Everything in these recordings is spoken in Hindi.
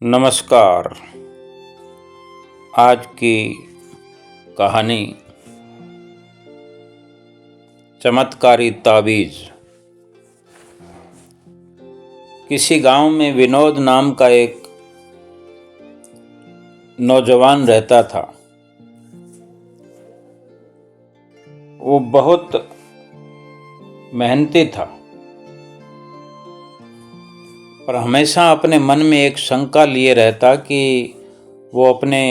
नमस्कार। आज की कहानी चमत्कारी ताबीज। किसी गांव में विनोद नाम का एक नौजवान रहता था। वो बहुत मेहनती था, पर हमेशा अपने मन में एक शंका लिए रहता कि वो अपने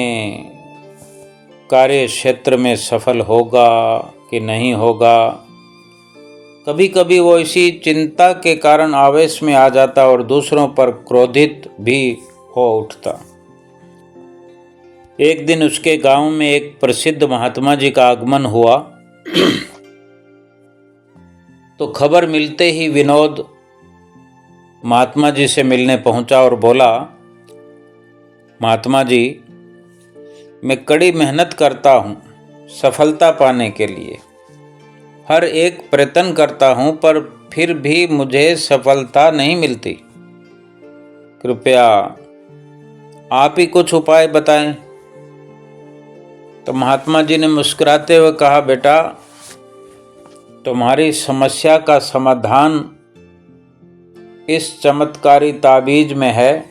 कार्य क्षेत्र में सफल होगा कि नहीं होगा। कभी कभी वो इसी चिंता के कारण आवेश में आ जाता और दूसरों पर क्रोधित भी हो उठता। एक दिन उसके गांव में एक प्रसिद्ध महात्मा जी का आगमन हुआ। तो खबर मिलते ही विनोद महात्मा जी से मिलने पहुंचा और बोला, महात्मा जी, मैं कड़ी मेहनत करता हूं सफलता पाने के लिए। हर एक प्रयत्न करता हूं, पर फिर भी मुझे सफलता नहीं मिलती। कृपया आप ही कुछ उपाय बताएं। तो महात्मा जी ने मुस्कुराते हुए कहा, बेटा, तुम्हारी समस्या का समाधान इस चमत्कारी ताबीज में है।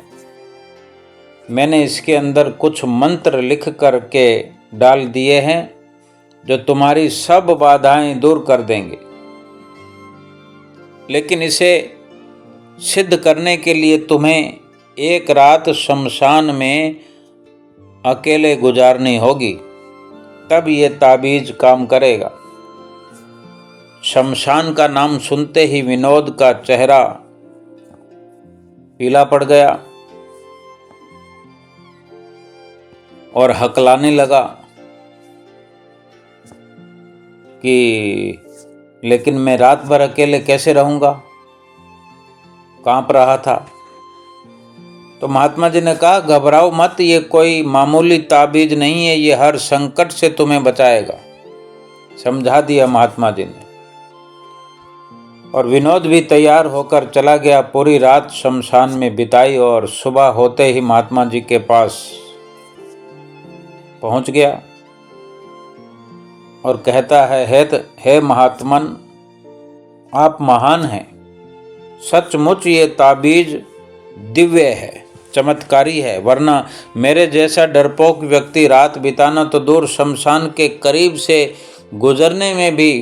मैंने इसके अंदर कुछ मंत्र लिख करके डाल दिए हैं जो तुम्हारी सब बाधाएं दूर कर देंगे। लेकिन इसे सिद्ध करने के लिए तुम्हें एक रात शमशान में अकेले गुजारनी होगी, तब ये ताबीज काम करेगा। शमशान का नाम सुनते ही विनोद का चेहरा पीला पड़ गया और हकलाने लगा कि लेकिन मैं रात भर अकेले कैसे रहूंगा। कांप रहा था। तो महात्मा जी ने कहा, घबराओ मत, ये कोई मामूली ताबीज नहीं है, ये हर संकट से तुम्हें बचाएगा। समझा दिया महात्मा जी ने। और विनोद भी तैयार होकर चला गया। पूरी रात शमशान में बिताई और सुबह होते ही महात्मा जी के पास पहुंच गया और कहता है, हे महात्मन, आप महान हैं। सचमुच ये ताबीज दिव्य है, चमत्कारी है, वरना मेरे जैसा डरपोक व्यक्ति रात बिताना तो दूर, शमशान के करीब से गुजरने में भी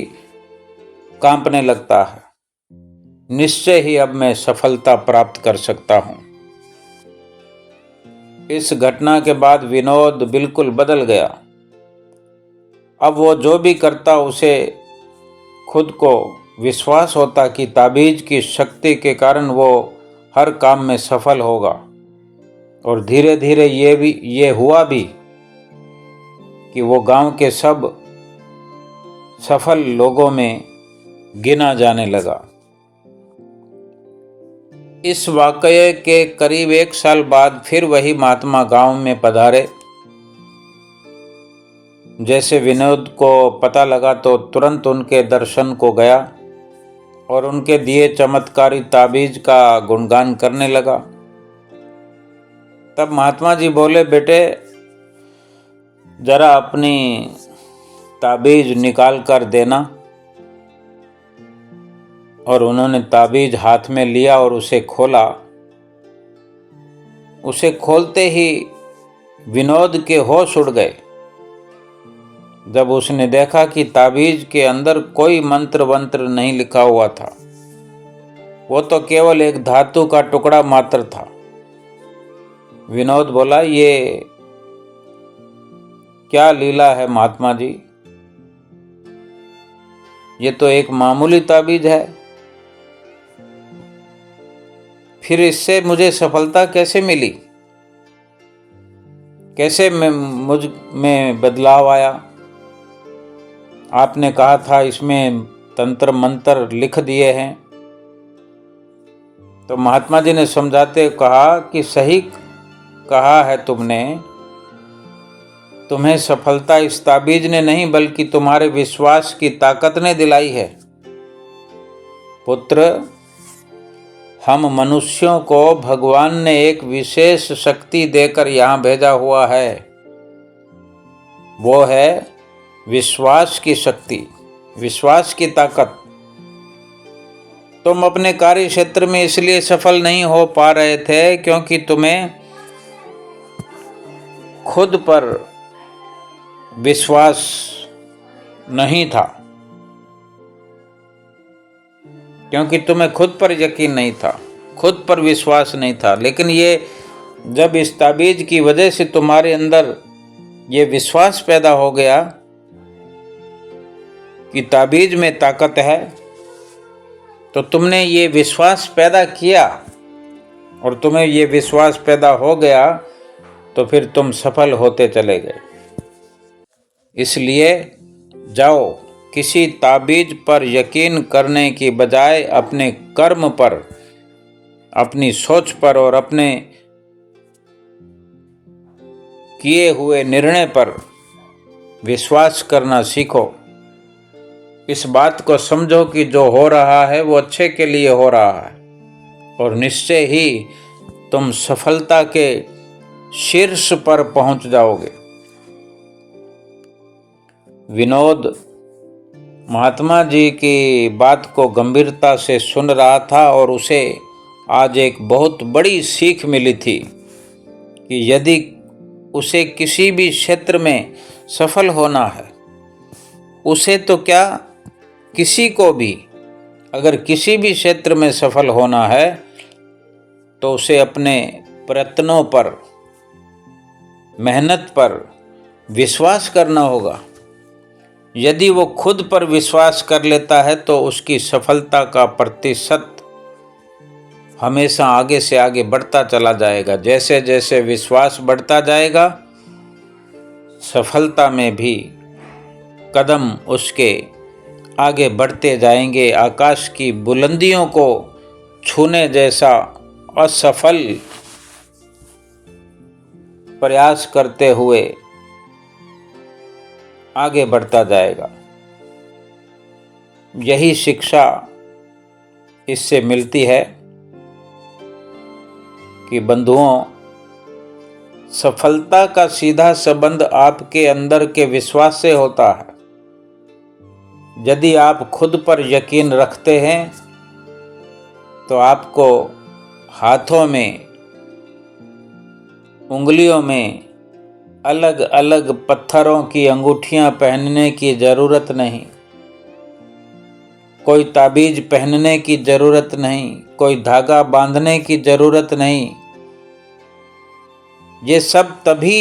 कांपने लगता है। निश्चय ही अब मैं सफलता प्राप्त कर सकता हूं। इस घटना के बाद विनोद बिल्कुल बदल गया। अब वो जो भी करता उसे खुद को विश्वास होता कि ताबीज की शक्ति के कारण वो हर काम में सफल होगा। और धीरे धीरे ये हुआ भी कि वो गांव के सब सफल लोगों में गिना जाने लगा। इस वाकये के करीब 1 साल बाद फिर वही महात्मा गांव में पधारे। जैसे विनोद को पता लगा तो तुरंत उनके दर्शन को गया और उनके दिए चमत्कारी ताबीज का गुणगान करने लगा। तब महात्मा जी बोले, बेटे, जरा अपनी ताबीज निकाल कर देना। और उन्होंने ताबीज हाथ में लिया और उसे खोला। उसे खोलते ही विनोद के होश उड़ गए जब उसने देखा कि ताबीज के अंदर कोई मंत्र वंत्र नहीं लिखा हुआ था। वो तो केवल एक धातु का टुकड़ा मात्र था। विनोद बोला, ये क्या लीला है महात्मा जी, ये तो एक मामूली ताबीज है, फिर इससे मुझे सफलता कैसे मिली, कैसे मुझ में बदलाव आया। आपने कहा था इसमें तंत्र मंत्र लिख दिए हैं। तो महात्मा जी ने समझाते कहा कि सही कहा है तुमने, तुम्हें सफलता इस ताबीज ने नहीं बल्कि तुम्हारे विश्वास की ताकत ने दिलाई है। पुत्र, हम मनुष्यों को भगवान ने एक विशेष शक्ति देकर यहाँ भेजा हुआ है, वो है विश्वास की शक्ति, विश्वास की ताकत। तुम अपने कार्य क्षेत्र में इसलिए सफल नहीं हो पा रहे थे क्योंकि तुम्हें खुद पर विश्वास नहीं था, क्योंकि तुम्हें खुद पर यकीन नहीं था, खुद पर विश्वास नहीं था। लेकिन ये जब इस ताबीज की वजह से तुम्हारे अंदर ये विश्वास पैदा हो गया कि ताबीज में ताकत है, तो तुमने ये विश्वास पैदा किया और तुम्हें ये विश्वास पैदा हो गया तो फिर तुम सफल होते चले गए। इसलिए जाओ, किसी ताबीज पर यकीन करने की बजाय अपने कर्म पर, अपनी सोच पर और अपने किए हुए निर्णय पर विश्वास करना सीखो। इस बात को समझो कि जो हो रहा है वो अच्छे के लिए हो रहा है और निश्चय ही तुम सफलता के शीर्ष पर पहुंच जाओगे। विनोद महात्मा जी की बात को गंभीरता से सुन रहा था और उसे आज एक बहुत बड़ी सीख मिली थी कि यदि उसे किसी भी क्षेत्र में सफल होना है, उसे तो क्या, किसी को भी अगर किसी भी क्षेत्र में सफल होना है तो उसे अपने प्रयत्नों पर, मेहनत पर विश्वास करना होगा। यदि वो खुद पर विश्वास कर लेता है तो उसकी सफलता का प्रतिशत हमेशा आगे से आगे बढ़ता चला जाएगा। जैसे जैसे विश्वास बढ़ता जाएगा, सफलता में भी कदम उसके आगे बढ़ते जाएंगे। आकाश की बुलंदियों को छूने जैसा असफल प्रयास करते हुए आगे बढ़ता जाएगा। यही शिक्षा इससे मिलती है कि बंधुओं, सफलता का सीधा संबंध आपके अंदर के विश्वास से होता है। यदि आप खुद पर यकीन रखते हैं तो आपको हाथों में, उंगलियों में अलग अलग पत्थरों की अंगूठियां पहनने की जरूरत नहीं, कोई ताबीज पहनने की जरूरत नहीं, कोई धागा बांधने की जरूरत नहीं। ये सब तभी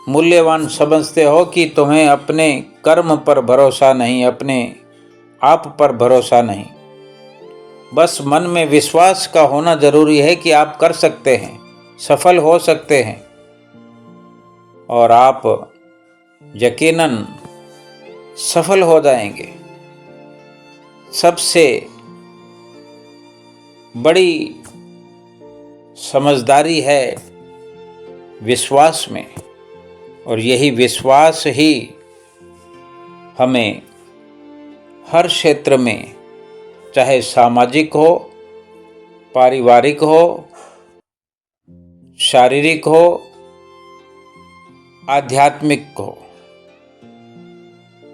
मूल्यवान समझते हो कि तुम्हें अपने कर्म पर भरोसा नहीं, अपने आप पर भरोसा नहीं। बस मन में विश्वास का होना जरूरी है कि आप कर सकते हैं, सफल हो सकते हैं और आप यकीनन सफल हो जाएंगे। सबसे बड़ी समझदारी है विश्वास में, और यही विश्वास ही हमें हर क्षेत्र में, चाहे सामाजिक हो, पारिवारिक हो, शारीरिक हो, आध्यात्मिक हो,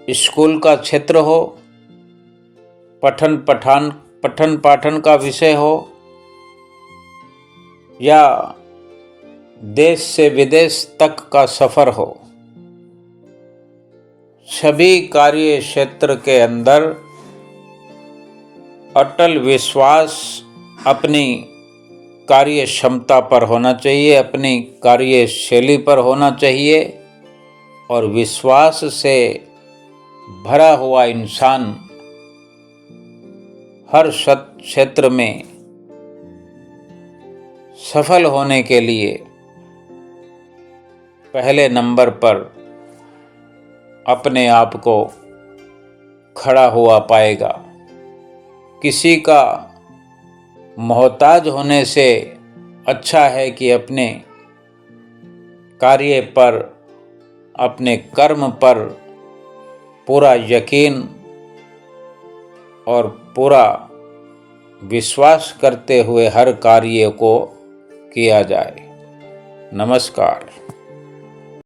स्कूल का क्षेत्र हो, पठन पाठन का विषय हो, या देश से विदेश तक का सफर हो, सभी कार्य क्षेत्र के अंदर अटल विश्वास अपनी कार्य क्षमता पर होना चाहिए, अपनी कार्यशैली पर होना चाहिए। और विश्वास से भरा हुआ इंसान हर क्षेत्र में सफल होने के लिए पहले नंबर पर अपने आप को खड़ा हुआ पाएगा। किसी का मोहताज होने से अच्छा है कि अपने कार्य पर, अपने कर्म पर पूरा यकीन और पूरा विश्वास करते हुए हर कार्य को किया जाए। नमस्कार।